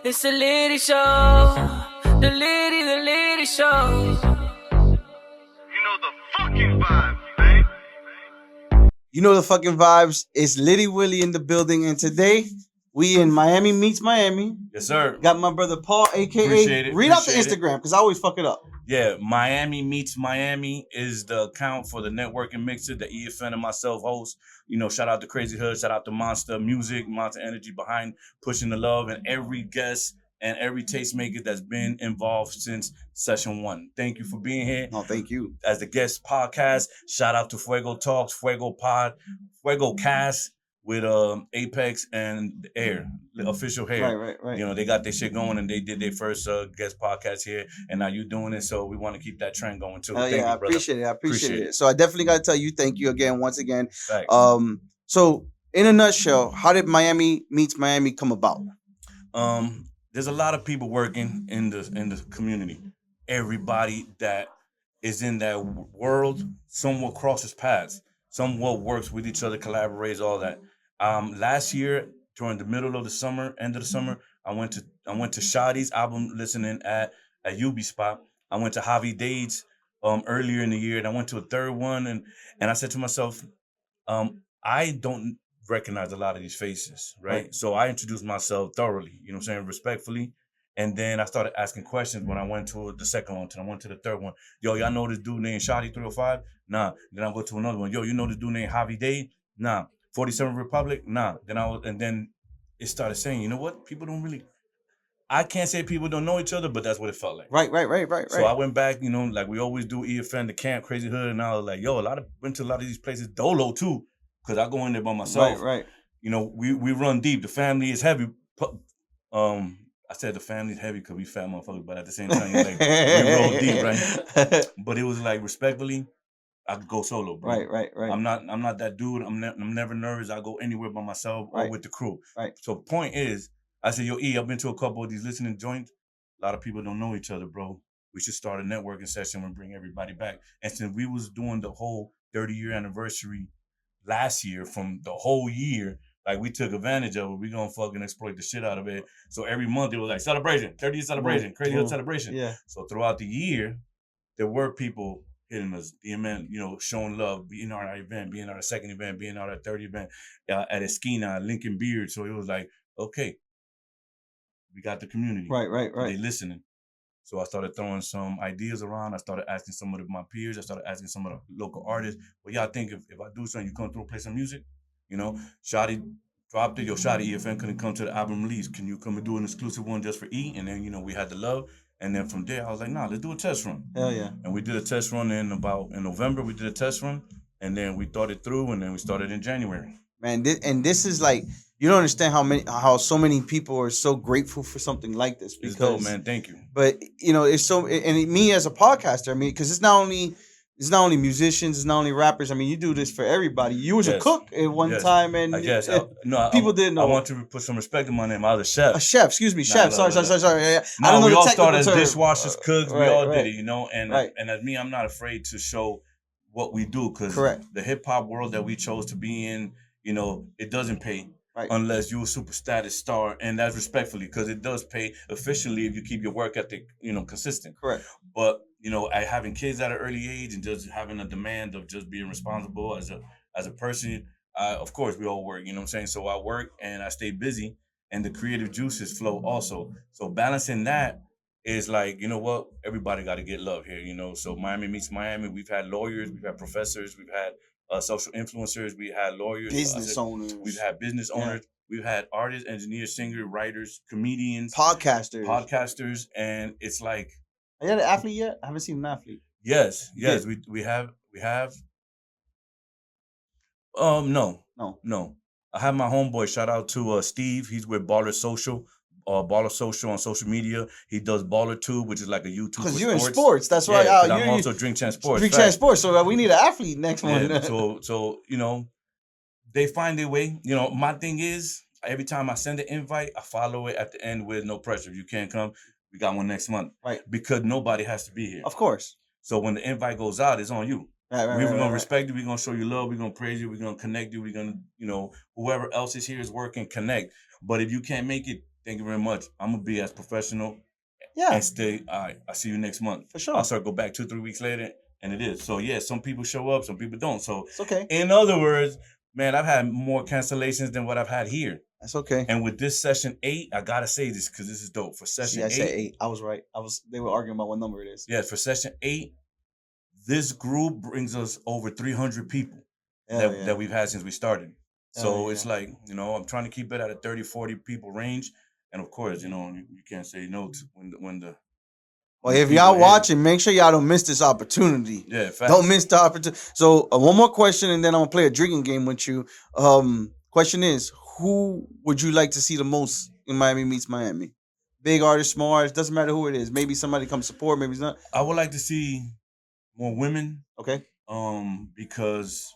It's the Litty Show. The Litty Show. You know the fucking vibes, man. You know the fucking vibes. It's Litty Willie in the building, and today we in Miami meets Miami. Yes, sir. Got my brother Paul, aka Appreciate it, read out the appreciate it. Instagram because I always fuck it up. Yeah, Miami Meets Miami is the account for the networking mixer that EFN and myself host. You know, shout out to Crazy Hood, shout out to Monster Music, Monster Energy behind pushing the love, and every guest and every tastemaker that's been involved since session one. Thank you for being here. No, thank you. As the guest podcast, shout out to Fuego Talks, Fuego Pod, Fuego Cast with Apex and the Air, the official hair. Right. You know, they got their shit going and they did their first guest podcast here, and now you doing it, so we want to keep that trend going too. Hell Thank yeah, you, I brother. appreciate it. I appreciate it. So I definitely got to tell you, thank you again, once again. Thanks. So in a nutshell, how did Miami meets Miami come about? There's a lot of people working in the community. Everybody that is in that world somewhat crosses paths, somewhat works with each other, collaborates, all that. Last year during the middle of the summer, end of the summer, I went to Shadi's album listening at UB Spot. I went to Javi Dade's earlier in the year, and I went to a third one, and I said to myself, I don't recognize a lot of these faces, right? So I introduced myself thoroughly, you know what I'm saying, respectfully. And then I started asking questions when I went to the second one, and I went to the third one. Yo, y'all know this dude named Shadi 305? Nah. Then I go to another one. Yo, you know this dude named Javi Dade? Nah. 47 Republic? Nah. Then it started saying, you know what? People don't really, I can't say people don't know each other, but that's what it felt like. Right. So I went back, you know, like we always do, EFN, the camp, Crazy Hood, and I was like, yo, went to a lot of these places, Dolo too, because I go in there by myself. Right. You know, we run deep. The family is heavy. I said the family's heavy because we fat motherfuckers, but at the same time, like, we roll deep, right? But it was like, respectfully, I could go solo, bro. Right. I'm not that dude. I'm never nervous. I go anywhere by myself or with the crew. Right. So point is, I said, yo, I've been to a couple of these listening joints. A lot of people don't know each other, bro. We should start a networking session and bring everybody back. And since we was doing the whole 30-year anniversary last year, from the whole year, like, we took advantage of it. We gonna fucking exploit the shit out of it. So every month it was like celebration, 30-year celebration, Crazy Hood celebration. Yeah. So throughout the year, there were people hitting us, DMN, you know, showing love, being at our event, being at our second event, being at our third event, at Esquina, Lincoln Beard. So it was like, okay, we got the community. Right. They listening. So I started throwing some ideas around. I started asking some of my peers. I started asking some of the local artists, what y'all think if I do something, you come through, play some music? You know, Shadi dropped it. Yo, Shadi, EFN couldn't come to the album release. Can you come and do an exclusive one just for E? And then, you know, we had the love. And then from there, I was like, nah, let's do a test run. Hell yeah. And we did a test run in November. We did a test run. And then we thought it through. And then we started in January. Man, this is like, you don't understand how so many people are so grateful for something like this. It's dope, man. Thank you. But, you know, it's so, and me as a podcaster, I mean, because it's not only musicians, it's not only rappers. I mean, you do this for everybody. You was a cook at one time, and people didn't know. I want to put some respect in my name. I was a chef. A chef, excuse me, chef. Sorry. Yeah. No, I don't know we the all technical started as term. dishwashers, cooks. We all Right. did it, you know. And as me, I'm not afraid to show what we do, because the hip hop world that we chose to be in, you know, it doesn't pay. Right. Unless you're a super status star, and that's respectfully, because it does pay efficiently if you keep your work ethic, you know, consistent. Correct. But, you know, having kids at an early age and just having a demand of just being responsible as a person, of course we all work, you know what I'm saying? So I work and I stay busy, and the creative juices flow also. So balancing that is like, you know what, everybody got to get love here, you know. So Miami meets Miami. We've had lawyers, we've had professors, we've had social influencers, we had lawyers, business owners, we've had business owners, we've had artists, engineers, singers, writers, comedians, podcasters, and it's like, are you an athlete yet? I haven't seen an athlete. Yes, we have. No. I have my homeboy. Shout out to Steve. He's with Baller Social. Baller Social on social media. He does Baller Tube, which is like a YouTube. Because you're in sports, that's why. I'm also Drink Champ Sports. Drink Champ Sports. So we need an athlete next one. So you know, they find their way. You know, my thing is, every time I send an invite, I follow it at the end with no pressure. If you can't come, we got one next month. Right. Because nobody has to be here. Of course. So when the invite goes out, it's on you. We're going to respect you. We're going to show you love. We're going to praise you. We're going to connect you. We're going to, you know, whoever else is here is working, connect. But if you can't make it, Thank you very much. I'm gonna be as professional. Yeah. And stay. All right. I'll see you next month. For sure. I'll start go back 2-3 weeks later, and it is. So yeah, some people show up, some people don't. So it's okay. In other words, man, I've had more cancellations than what I've had here. That's okay. And with this session 8, I gotta say this because this is dope. For session 8, I said 8. I was right. They were arguing about what number it is. Yeah, for session 8, this group brings us over 300 people that we've had since we started. So it's like, I'm trying to keep it at a 30-40 people range. And of course, you can't say no to when the well, if y'all watching, make sure y'all don't miss this opportunity. Yeah, facts. Don't miss the opportunity. So one more question, and then I'm gonna play a drinking game with you. Question is, who would you like to see the most in Miami Meets Miami? Big artist, small artist, doesn't matter who it is. Maybe somebody come support, maybe it's not. I would like to see more women. Okay. Because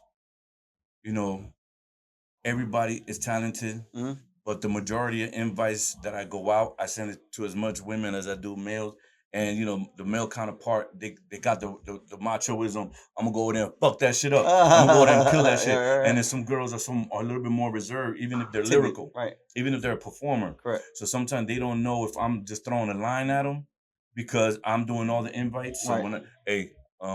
everybody is talented. Mm-hmm. But the majority of invites that I go out, I send it to as much women as I do males. And, the male counterpart, they got the machoism. I'm going to go over there and fuck that shit up. I'm going to go over there and kill that shit. Right. And then some girls are a little bit more reserved, even if they're lyrical. Right. Even if they're a performer. Correct. So sometimes they don't know if I'm just throwing a line at them because I'm doing all the invites. So when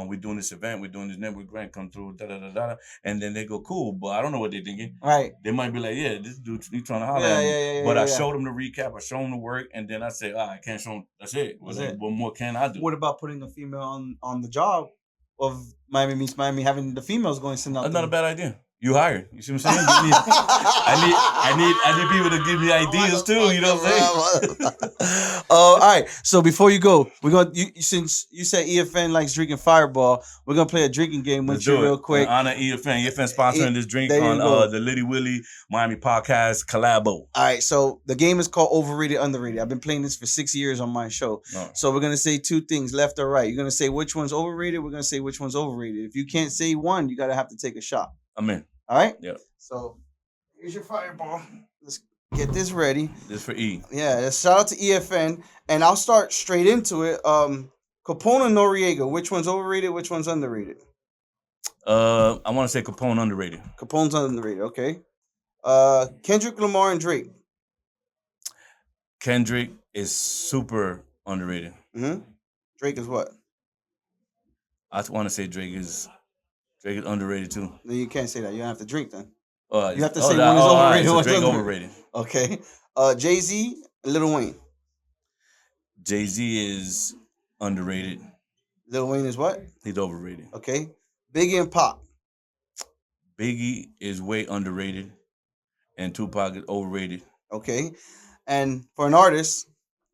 we're doing this event, we're doing this network grant, come through, da-da-da-da. And then they go, cool, but I don't know what they're thinking. Right. They might be like, yeah, this dude, he's trying to holler at me. But I showed them the recap, I showed them the work, and then I say, I can't show them. That's it. What more can I do? What about putting a female on the job of Miami Meets Miami, having the females going to send out? That's not a bad idea. You hired. You see what I'm saying? I need people to give me ideas too. You know what I'm saying? All right. So before you go, since you said EFN likes drinking Fireball, we're gonna play a drinking game with you real quick. Honor EFN. EFN sponsoring this drink on the Litty Willie Miami podcast collabo. All right. So the game is called Overrated, Underrated. I've been playing this for 6 years on my show. Oh. So we're gonna say 2 things, left or right. You're gonna say which one's overrated. We're gonna say which one's overrated. If you can't say one, you gotta have to take a shot. I'm in. All right? Yep. So, here's your Fireball. Let's get this ready. This for E. Yeah, shout out to EFN. And I'll start straight into it. Capone and Noriega, which one's overrated, which one's underrated? I want to say Capone underrated. Capone's underrated, okay. Kendrick Lamar and Drake. Kendrick is super underrated. Mm-hmm. Drake is what? I want to say Drake is underrated too. Then you can't say that. You don't have to drink then. You have to say one is overrated. So Drake overrated. Okay. Jay-Z and Lil Wayne. Jay-Z is underrated. Lil Wayne is what? He's overrated. Okay. Biggie and Pac. Biggie is way underrated, and Tupac is overrated. Okay. And for an artist,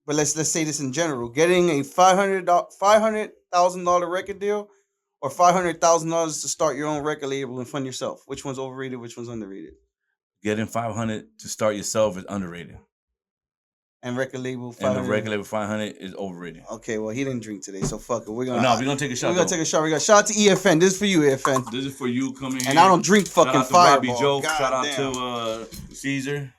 but let's say this in general, getting a $500,000 record deal or $500,000 to start your own record label and fund yourself. Which one's overrated? Which one's underrated? Getting $500 to start yourself is underrated. And record label $500. And the record label $500 is overrated. Okay, well he didn't drink today, so fuck it. We're gonna take a shot. We're gonna take a shot. We got shout out to EFN. This is for you, EFN. This is for you coming here. And I don't drink fucking Fireball. Shout out to Robi Joe. Shout out to Caesar.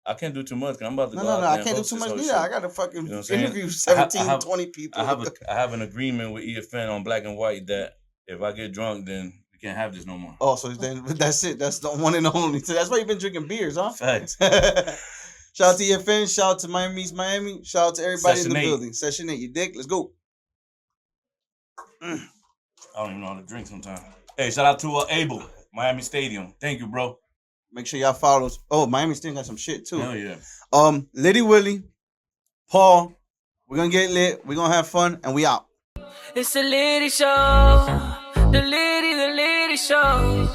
I can't do too much because I'm about to go out I can't do too much neither. I got to fucking interview 17, 20 people. I have an agreement with EFN on Black and White that if I get drunk, then we can't have this no more. Oh, so then that's it. That's the one and only. So that's why you've been drinking beers, huh? Facts. Shout out to EFN. Shout out to Miami Meets Miami. Shout out to everybody in the building. Session 8. You dick? Let's go. I don't even know how to drink sometimes. Hey, shout out to Abel, Miami Stadium. Thank you, bro. Make sure y'all follow us. Oh, Miami Stadium got some shit too. Hell yeah. Litty Willie, Paul, we're gonna get lit. We're gonna have fun, and we out. It's the Litty Show. The Litty Show.